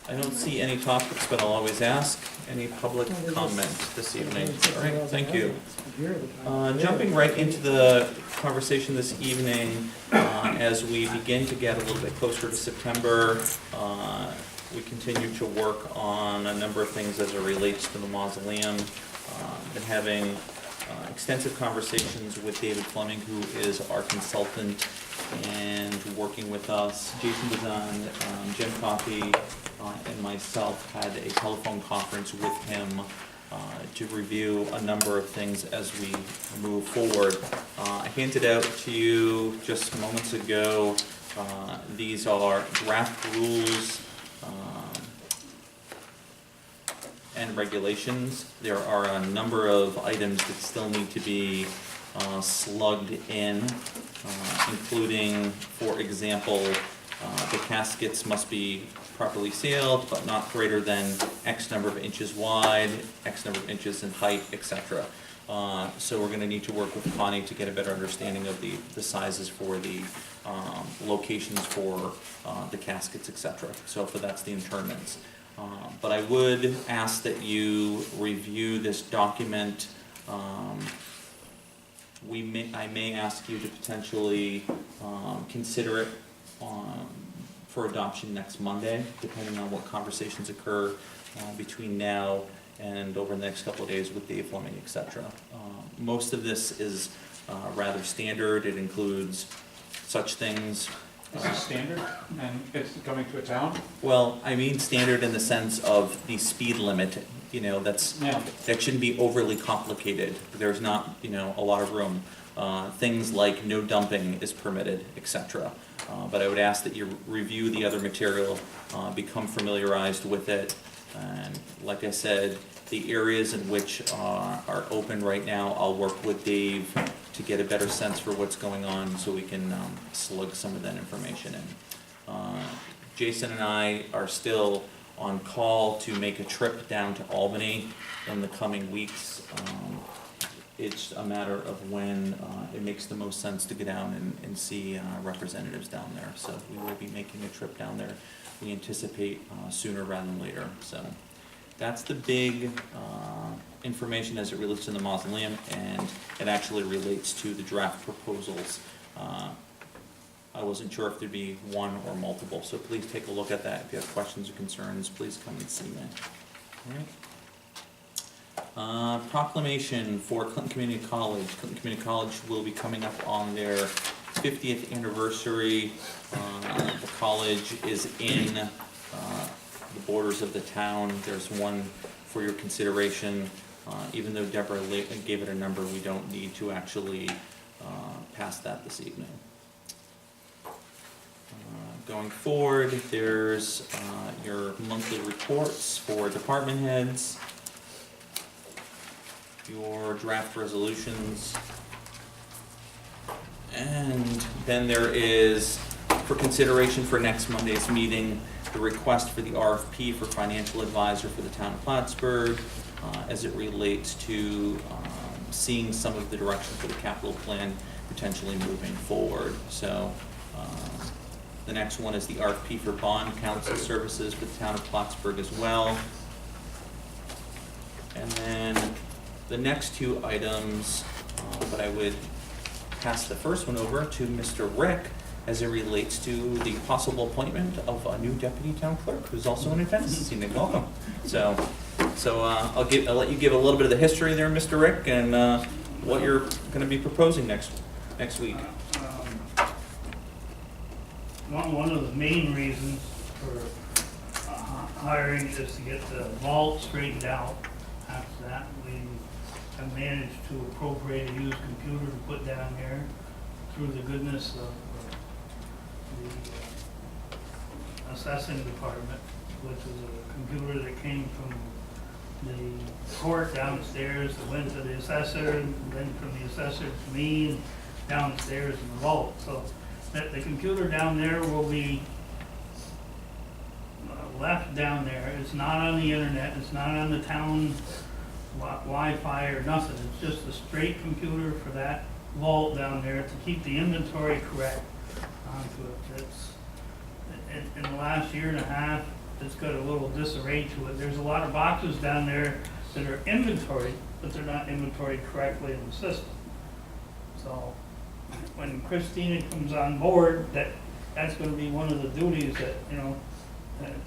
I don't see any topics, but I'll always ask. Any public comment this evening? All right, thank you. Jumping right into the conversation this evening, as we begin to get a little bit closer to September, we continue to work on a number of things as it relates to the mausoleum. Been having extensive conversations with David Fleming, who is our consultant and working with us. Jason Bazan, Jim Coffey, and myself had a telephone conference with him to review a number of things as we move forward. I handed out to you just moments ago, these are draft rules and regulations. There are a number of items that still need to be slugged in, including, for example, the caskets must be properly sealed, but not greater than X number of inches wide, X number of inches in height, etc. So we're going to need to work with Connie to get a better understanding of the sizes for the locations for the caskets, etc. So that's the interments. But I would ask that you review this document. I may ask you to potentially consider it for adoption next Monday, depending on what conversations occur between now and over the next couple of days with Dave Fleming, etc. Most of this is rather standard. It includes such things. Is this standard and it's coming to a town? Well, I mean standard in the sense of the speed limit. You know, that shouldn't be overly complicated. There's not, a lot of room. Things like no dumping is permitted, etc. But I would ask that you review the other material, become familiarized with it, and like I said, the areas in which are open right now, I'll work with Dave to get a better sense for what's going on so we can slug some of that information in. Jason and I are still on call to make a trip down to Albany in the coming weeks. It's a matter of when it makes the most sense to go down and see representatives down there. So we will be making a trip down there. We anticipate sooner rather than later. So that's the big information as it relates to the mausoleum, and it actually relates to the draft proposals. I wasn't sure if there'd be one or multiple, so please take a look at that. If you have questions or concerns, please come and see me. All right. Proclamation for Clinton Community College. Clinton Community College will be coming up on their 50th anniversary. The college is in the borders of the town. There's one for your consideration. Even though Deborah gave it a number, we don't need to actually pass that this evening. Going forward, there's your monthly reports for department heads, your draft resolutions, and then there is, for consideration for next Monday's meeting, the request for the RFP for financial advisor for the town of Plattsburgh as it relates to seeing some of the direction for the capital plan potentially moving forward. So the next one is the RFP for bond counsel services for the town of Plattsburgh as well. And then the next two items, but I would pass the first one over to Mr. Rick as it relates to the possible appointment of a new deputy town clerk who's also in attendance this evening. Welcome. So I'll let you give a little bit of the history there, Mr. Rick, and what you're going to be proposing next week. One of the main reasons for hiring is to get the vault straightened out. After that, we have managed to appropriate a used computer to put down here through the goodness of the assessing department, which is a computer that came from the court downstairs that went to the assessor, and then from the assessor to me, and downstairs in the vault. So the computer down there will be left down there. It's not on the internet, it's not on the town Wi-Fi or nothing. It's just a straight computer for that vault down there to keep the inventory correct onto it. It's in the last year and a half, it's got a little disarray to it. There's a lot of boxes down there that are inventoried, but they're not inventoried correctly in the system. So when Christina comes on board, that's gonna be one of the duties that,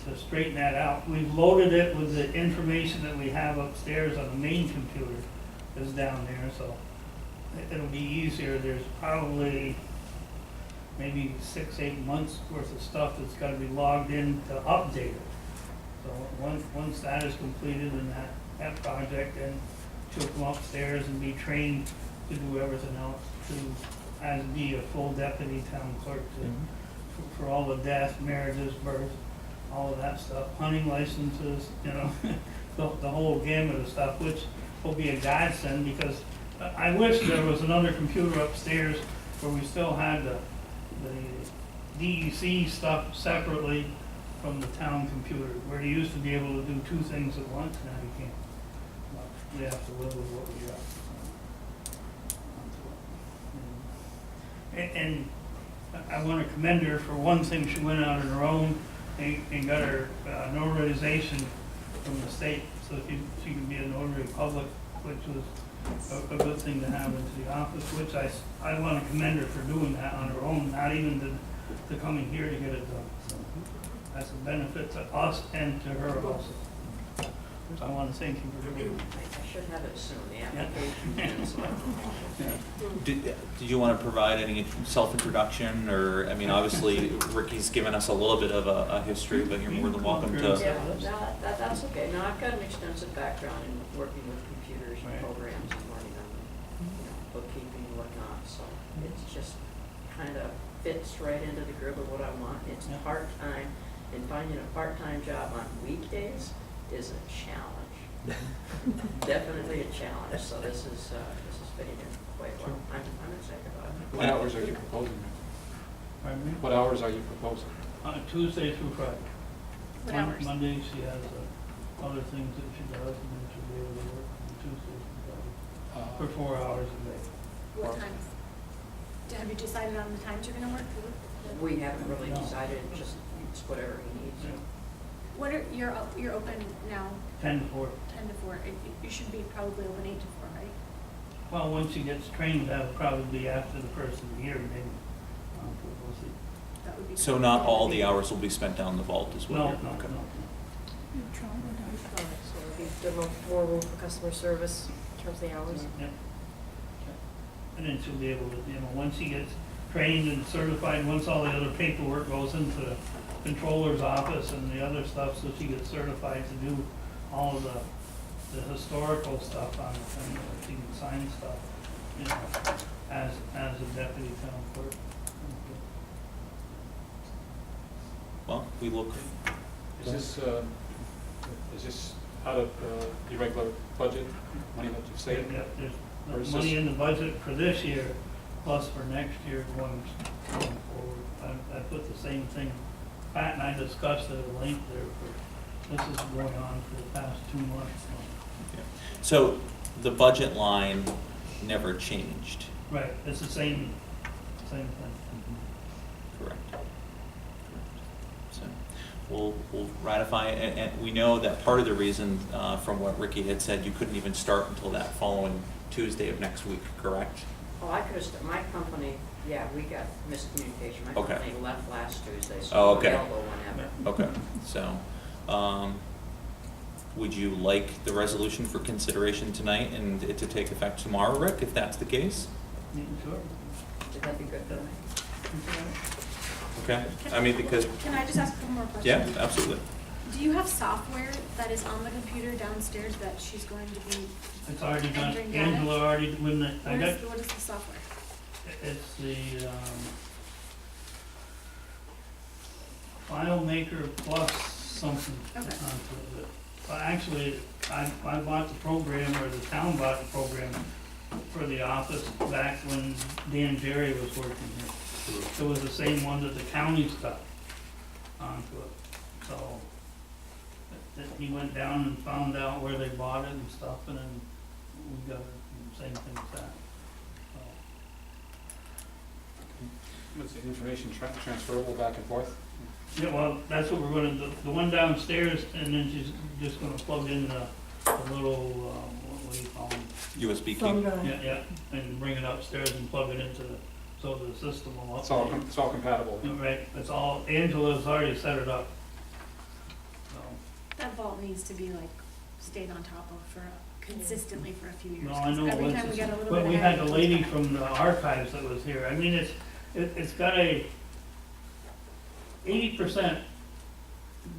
to straighten that out. We've loaded it with the information that we have upstairs on the main computer is down there, so it'll be easier. There's probably maybe 6-8 months worth of stuff that's gotta be logged in to update it. So once that is completed in that project, then she'll come upstairs and be trained to do everything else, as be a full deputy town clerk for all the deaths, marriages, births, all of that stuff, hunting licenses, the whole gamut of stuff, which will be a godsend, because I wish there was another computer upstairs where we still had the DEC stuff separately from the town computer, where you used to be able to do 2 things at once, now you can't. But we have to live with what we got. And I want to commend her for one thing. She went out on her own and got her notarization from the state, so she can be a notary public, which was a good thing to have into the office, which I want to commend her for doing that on her own, not even to coming here to get it done. So that's a benefit to us and to her also. So I want to thank you for doing it. I should have it soon, the application. Did you want to provide any self-introduction, or, I mean, obviously Ricky's given us a little bit of a history, but you're more than welcome to. Yeah, no, that's okay. No, I've got an extensive background in working with computers and programs and learning them, bookkeeping and whatnot, so it's just kind of fits right into the grip of what I want. It's part-time, and finding a part-time job on weekdays is a challenge. Definitely a challenge, so this is fitting in quite well. I'm excited about it. What hours are you proposing? Pardon me? What hours are you proposing? Tuesday through Friday. What hours? Monday she has other things that she does, and then she'll be able to work on Tuesday through Friday for 4 hours a day. What times? Have you decided on the times you're gonna work? We haven't really decided, just it's whatever he needs. Yeah. What are, you're open now, 10 to 4. 10 to 4. You should be probably open 8 to 4, right? Well, once she gets trained, that'll probably be after the first of the year, maybe. We'll see. That would be. So not all the hours will be spent down the vault as well? No. So it'll be more room for customer service in terms of the hours. Yeah. And then she'll be able to, once she gets trained and certified, once all the other paperwork goes into the controller's office and the other stuff, so she gets certified to do all of the historical stuff on the thing, she can sign stuff, as a deputy town clerk. Well, we look, Is this out of the regular budget, money that you've saved? Yeah, Or there's is money this- in the budget for this year, plus for next year going forward. I put the same thing, Pat and I discussed it at length there, this is going on for the past 2 months. so the budget line never changed, Right, it's the same thing. correct? So we'll ratify it, and we know that part of the reason, from what Ricky had said, you couldn't even start until that following Tuesday of next week, correct? Oh, I could have, my company, yeah, we got miscommunication. My Okay. company left last Tuesday, Oh, so okay. available whenever. Okay, so, would you like the resolution for consideration tonight and it to take effect tomorrow, Rick, if that's the case? Yeah, sure. Would that be good for me? Okay, I mean, because, Can I just ask one more question? yeah, absolutely. Do you have software that is on the computer downstairs that she's going to be, It's already done, Entering data? Angela already, what is the software? it's the, FileMaker plus something Okay. onto it. Well, actually, I bought the program, or the town bought the program for the office back when Dan Jerry was working here. It was the same one that the county's got onto it, so he went down and found out where they bought it and stuff, and then we got it, and same thing as that. So, what's the information transferable back and forth? Yeah, well, that's what we're gonna do, the one downstairs, and then she's just gonna plug in the little, what do you call them? USB key. Yeah, and bring it upstairs and plug it into so the system will update. It's all compatible. Right, it's all, Angela's already set it up. So, That vault needs to be like stayed on top of for consistently for a few years. no, I 'cause know, every once time we it's- get a little but bit we ahead, had the it lady comes back. from the archives that was here, I mean, it's got a 80%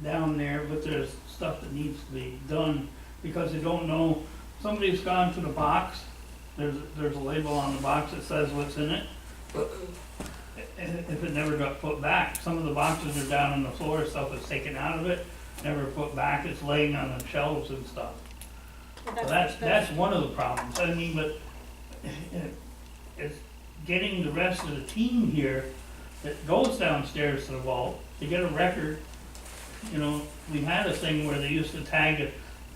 down there, but there's stuff that needs to be done, because they don't know, somebody's gone to the box, there's a label on the box that says what's in it. If it never got put back, some of the boxes are down on the floor, stuff was taken out of it, never put back, it's laying on the shelves and stuff. But So that's one of the problems, I mean, but it's getting the rest of the team here that goes downstairs to the vault to get a record. You know, we had a thing where they used to tag it,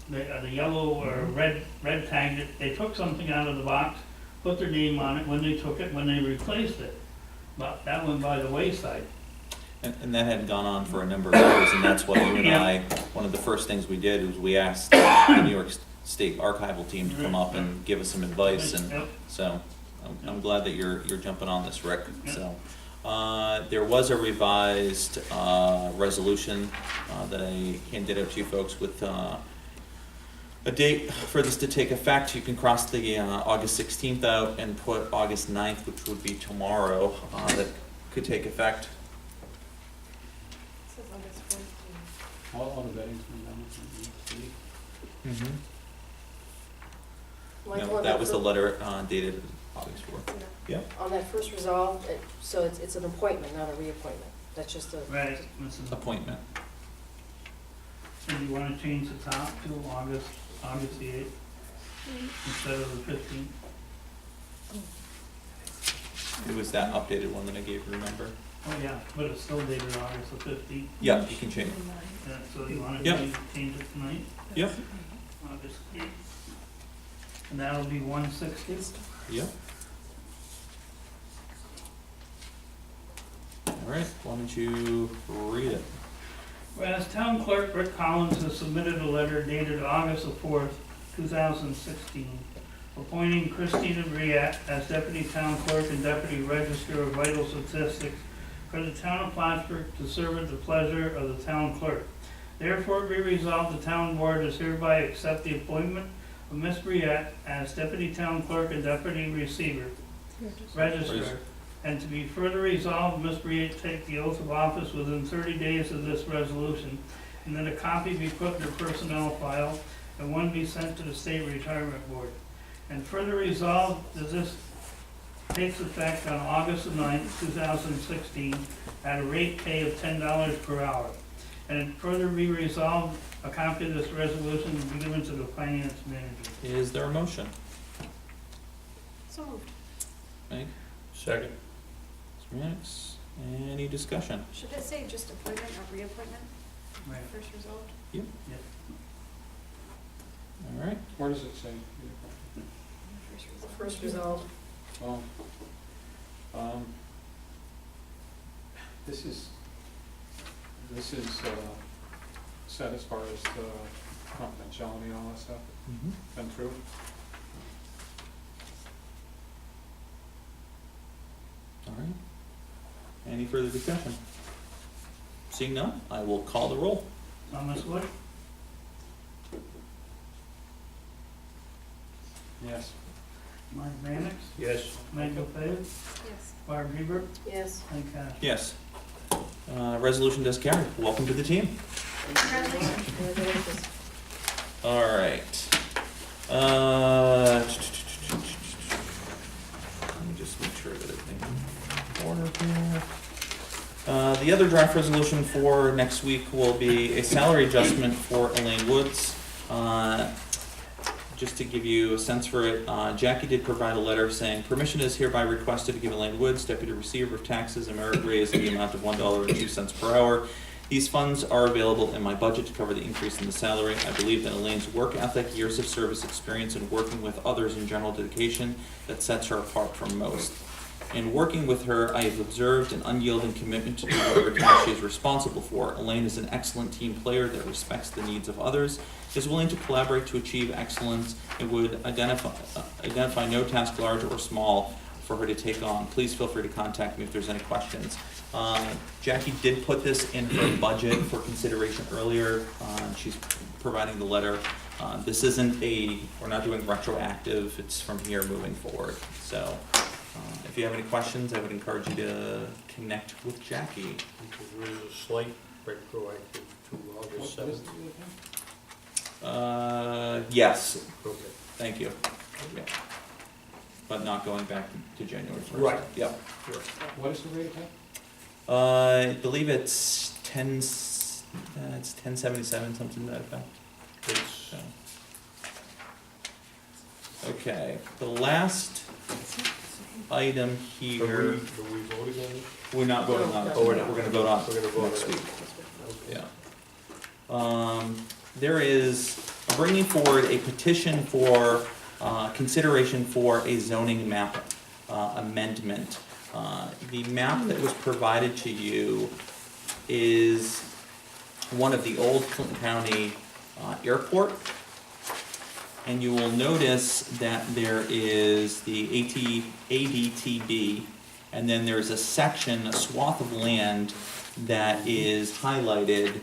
the yellow or red tagged it, they took something out of the box, put their name on it when they took it, when they replaced it. But that went by the wayside. And that had gone on for a number of years, and that's why you and Yeah. I, one of the first things we did was we asked the New York State archival team to come up and give us some advice, and Yep. so I'm glad that you're jumping on this, Rick. Yeah. So there was a revised resolution that I handed out to you folks with a date for this to take effect. You can cross the August 16th out and put August 9th, which would be tomorrow, that could take effect. Says August 14th. All the vetting's been done. Mm-hmm. Michael, No, on that was the fir- letter dated August 4th. Yeah. On that first resolve, so it's an appointment, not a reappointment. That's just a. Right, Mrs. Appointment. And you wanna change the top to August the 8th instead of the 15th? It was that updated one that I gave you, remember? Oh, yeah, but it's still dated August the 15th. Yeah, you can change it. Yeah, so you wanna Yep. change it tonight? Yep. August 8th. And that'll be 160? Yep. All right, why don't you read it? Whereas Town Clerk Rick Collins has submitted a letter dated August the 4th, 2016, appointing Christina Briat as Deputy Town Clerk and Deputy Register of Vital Statistics for the Town of Plattsburgh to serve at the pleasure of the Town Clerk. Therefore be resolved, the Town Board does hereby accept the appointment of Ms. Briat as Deputy Town Clerk and Deputy Register. And to be further resolved, Ms. Briat take the oath of office within 30 days of this resolution, and that a copy be put in her personnel file, and one be sent to the State Retirement Board. And further resolved that this takes effect on August the 9th, 2016, at a rate pay of $10 per hour. And further be resolved, a copy of this resolution will be given to the Finance Manager. Is there a motion? So moved. Meg? Second. Mr. Mannix? Any discussion? Should it say just appointment or reappointment, Right. first resolved? Yep. All right. Where does it say? First resolved. First resolve. Well, this is set as far as the confidentiality and all that stuff, Mm-hmm. been through. All right. Any further discussion? Seeing none, I will call the roll. Thomas Wood? Yes. Mark Mannix? Yes. Michael Fay? Yes. Barb Hebert? Yes. And Cash. Yes. Resolution does carry. Welcome to the team. Congratulations. Congratulations. All right. Let me just make sure that everything's in order here. The other draft resolution for next week will be a salary adjustment for Elaine Woods. Just to give you a sense for it, Jackie did provide a letter saying, permission is hereby requested to give Elaine Woods, Deputy Receiver of Taxes, a merit raise in the amount of $1.02 per hour. These funds are available in my budget to cover the increase in the salary. I believe that Elaine's work ethic, years of service experience, and working with others in general dedication that sets her apart from most. In working with her, I have observed an unyielding commitment to do whatever task she is responsible for. Elaine is an excellent team player that respects the needs of others, is willing to collaborate to achieve excellence, and would identify no task large or small for her to take on. Please feel free to contact me if there's any questions. Jackie did put this in her budget for consideration earlier. She's providing the letter. This isn't we're not doing retroactive, it's from here moving forward. So if you have any questions, I would encourage you to connect with Jackie. Because there is a slight retroactive to August What is 7th. it again? Yes, Okay. thank you. Yeah. But not going back to January 1st. Right. Yep. What is the rate of pay? I believe it's 1077, something to that effect. It's, So. Okay, the last item are we here, voting on this? we're not voting on it. No, we're not. We're gonna vote on We're gonna it vote next on it. week. Okay. Yeah. There is, I'm bringing forward a petition for, consideration for a zoning map, amendment. The map that was provided to you is one of the old Clinton County, airport. And you will notice that there is the ADTB, and then there's a section, a swath of land that is highlighted,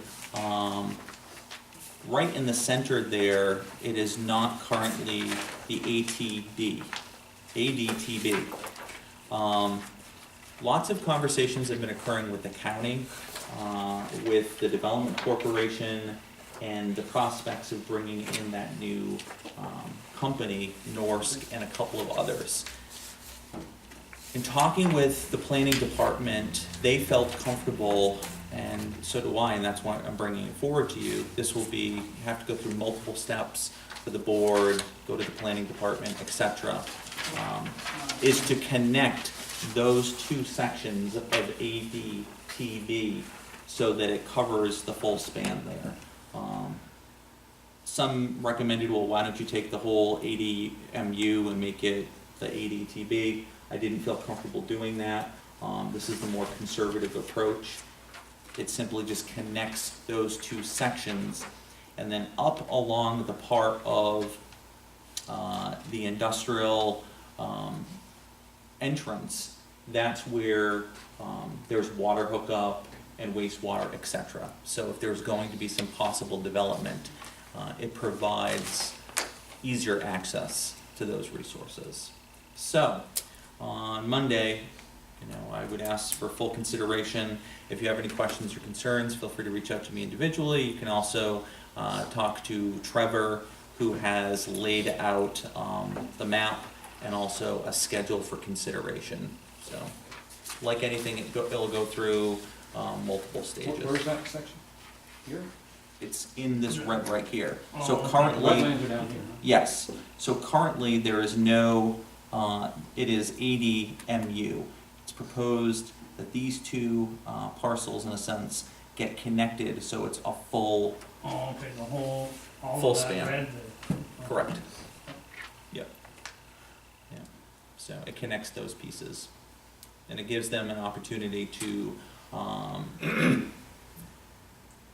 right in the center there. It is not currently the ADTB. Lots of conversations have been occurring with the county, with the Development Corporation, and the prospects of bringing in that new company, Norsk, and a couple of others. In talking with the planning department, they felt comfortable, and so do I, and that's why I'm bringing it forward to you. This will be, you have to go through multiple steps for the board, go to the planning department, etc. Is to connect those two sections of ADTB so that it covers the full span there. Some recommended, well, why don't you take the whole ADMU and make it the ADTB? I didn't feel comfortable doing that. This is the more conservative approach. It simply just connects those two sections, and then up along the part of the industrial entrance, that's where there's water hookup and wastewater, etc. So if there's going to be some possible development, it provides easier access to those resources. So, on Monday, I would ask for full consideration. If you have any questions or concerns, feel free to reach out to me individually. You can also talk to Trevor, who has laid out the map and also a schedule for consideration. So, like anything, it'll go through multiple stages. Where's that section? Here? It's in this red right here. Oh, So okay. currently, Wetlands are down here, huh? yes, so currently there is no, it is ADMU. It's proposed that these two parcels, in a sense, get connected, so it's a full, Oh, okay, the whole, all Full of that span. red there. correct. Yep. Yeah, so it connects those pieces. And it gives them an opportunity to,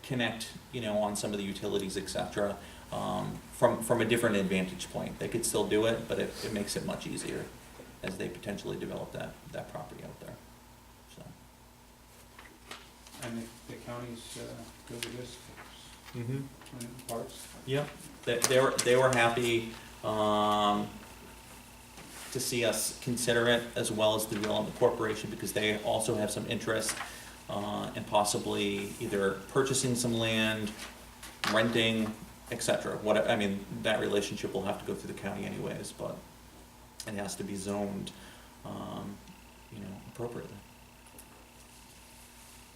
connect, on some of the utilities, et cetera, from a different advantage point. They could still do it, but it makes it much easier as they potentially develop that property out there, so. And the county's good with this, Mm-hmm. in parts? Yep, they were happy, to see us consider it, as well as the Development Corporation, because they also have some interest, in possibly either purchasing some land, renting, et cetera. That relationship will have to go through the county anyways, but it has to be zoned, appropriately.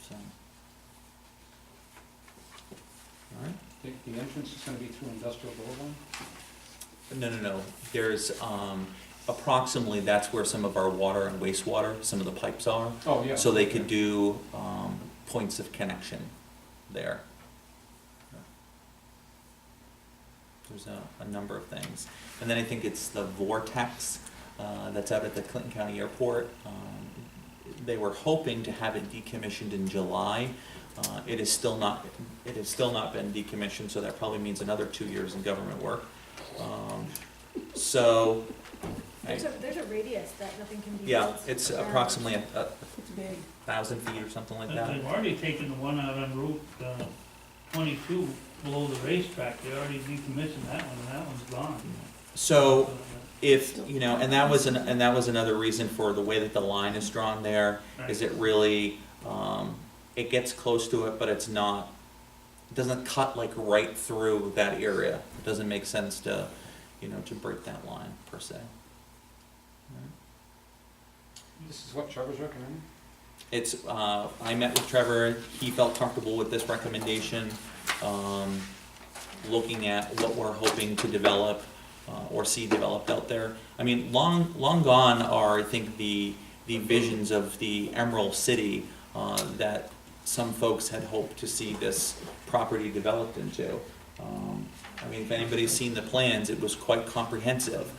So. All right. The entrance is gonna be through Industrial Boulevard? No. There's, approximately, that's where some of our water and wastewater, some of the pipes are. Oh, yeah. So they could do, points of connection there. There's a number of things. And then I think it's the vortex, that's out at the Clinton County Airport. They were hoping to have it decommissioned in July. It has still not been decommissioned, so that probably means another 2 years in government work. So, There's a radius that nothing can be yeah, built it's around. approximately It's big. 1,000 feet or something like that. They've already taken the one out on Route 22 below the racetrack, they already decommissioned that one, and that one's gone. So, if, you know, and that was another reason for the way that the line is drawn there, is it really, it gets close to it, but it's not, it doesn't cut like right through that area. It doesn't make sense to, you know, to break that line per se. This is what Trevor's recommending? It's, I met with Trevor, he felt comfortable with this recommendation, looking at what we're hoping to develop, or see developed out there. I mean, long gone are, I think, the visions of the Emerald City, that some folks had hoped to see this property developed into. I mean, if anybody's seen the plans, it was quite comprehensive.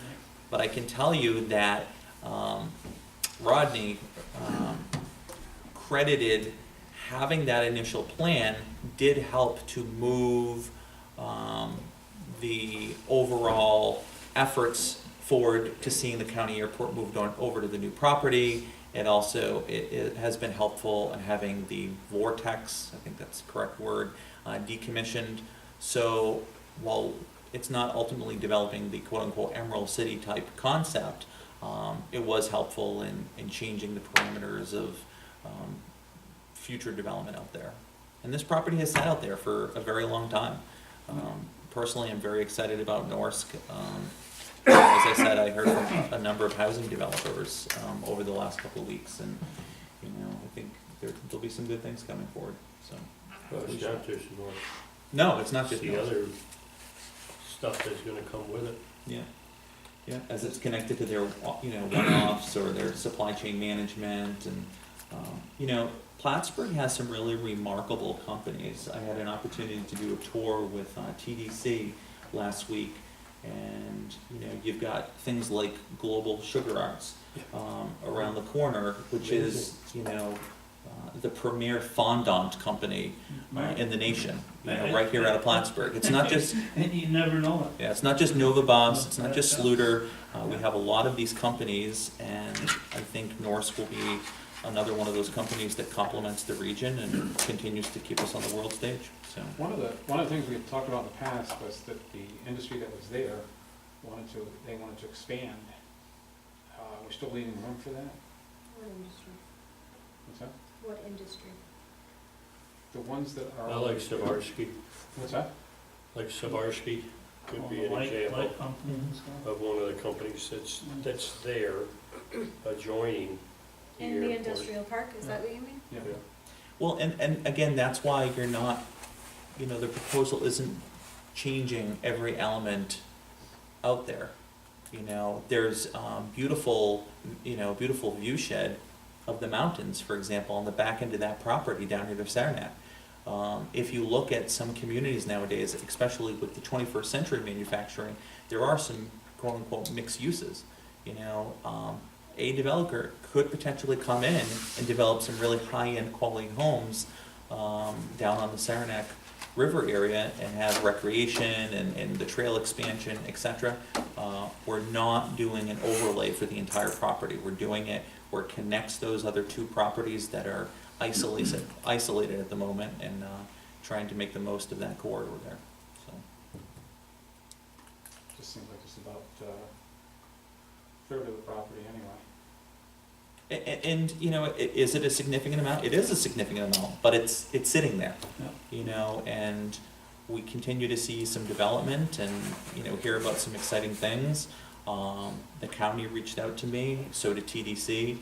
But I can tell you that, Rodney, credited having that initial plan did help to move the overall efforts forward to seeing the county airport moved on over to the new property. It also, it has been helpful in having the vortex, I think that's the correct word, decommissioned. So while it's not ultimately developing the quote-unquote Emerald City type concept, it was helpful in changing the parameters of future development out there. And this property has sat out there for a very long time. Personally, I'm very excited about Norsk. As I said, I heard from a number of housing developers over the last couple of weeks, and you know, I think there'll be some good things coming forward. So, It's not just North, no, it's not it's just the Norsk. other stuff that's gonna come with it. Yeah, yeah, as it's connected to their, you know, one-offs or their supply chain management, and you know, Plattsburgh has some really remarkable companies. I had an opportunity to do a tour with TDC last week, and you know, you've got things like Global Sugar Arts around the corner, which is, you know, the premier fondant company in the nation, you know, right here out of Plattsburgh. It's not just, And you never know it. yeah, it's not just Nova Bus, it's not just Sluter. We have a lot of these companies, and I think Norse will be another one of those companies that complements the region and continues to keep us on the world stage, so. One of the things we had talked about in the past was that the industry that was there wanted to expand. We're still leaving room for that? What industry? What's that? What industry? The ones that are. I like Savarsky, What's that? like Savarsky could All be the an light example companies and stuff. of one of the companies that's there adjoining the In the airport. industrial park, is that what you mean? Yeah. Yeah. Well, and again, that's why you're not, you know, the proposal isn't changing every element out there. You know, there's beautiful view shed of the mountains, for example, on the back end of that property down here to Saranac. If you look at some communities nowadays, especially with the 21st century manufacturing, there are some quote-unquote mixed uses. You know, a developer could potentially come in and develop some really high-end quality homes down on the Saranac River area and have recreation and the trail expansion, etc. We're not doing an overlay for the entire property. We're doing it where it connects those other two properties that are isolated at the moment, and trying to make the most of that corridor there. So. Just seems like it's about a third of the property anyway. And you know, is it a significant amount? It is a significant amount, but it's sitting there. Yeah. You know, and we continue to see some development and, you know, hear about some exciting things. The county reached out to me, so did TDC.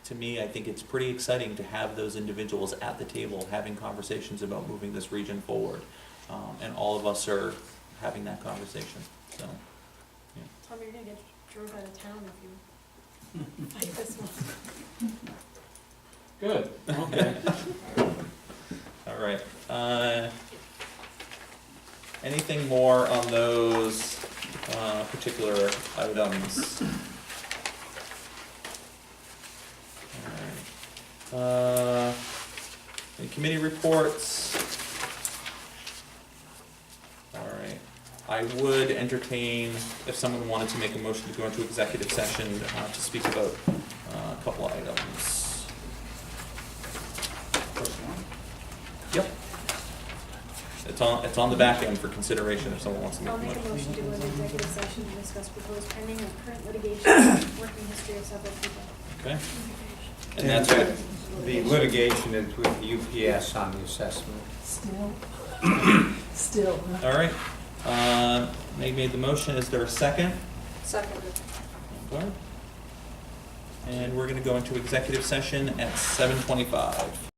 To me, I think it's pretty exciting to have those individuals at the table having conversations about moving this region forward. And all of us are having that conversation, so. Tom, you're gonna get drove out of town if you fight this one. Good, okay. All right. Anything more on those particular items. Alright. Any committee reports? Alright, I would entertain if someone wanted to make a motion to go into executive session to speak about a couple items. First one. Yep. It's on the back end for consideration if someone wants to make I'll a make a motion. motion to go into executive session to discuss proposed pending and current litigation, working history of several people. Okay. And that's what, The litigation is with UPS on the assessment. Still. alright. Meg made the motion, is there a second? Second. Okay. And we're gonna go into executive session at 7:25.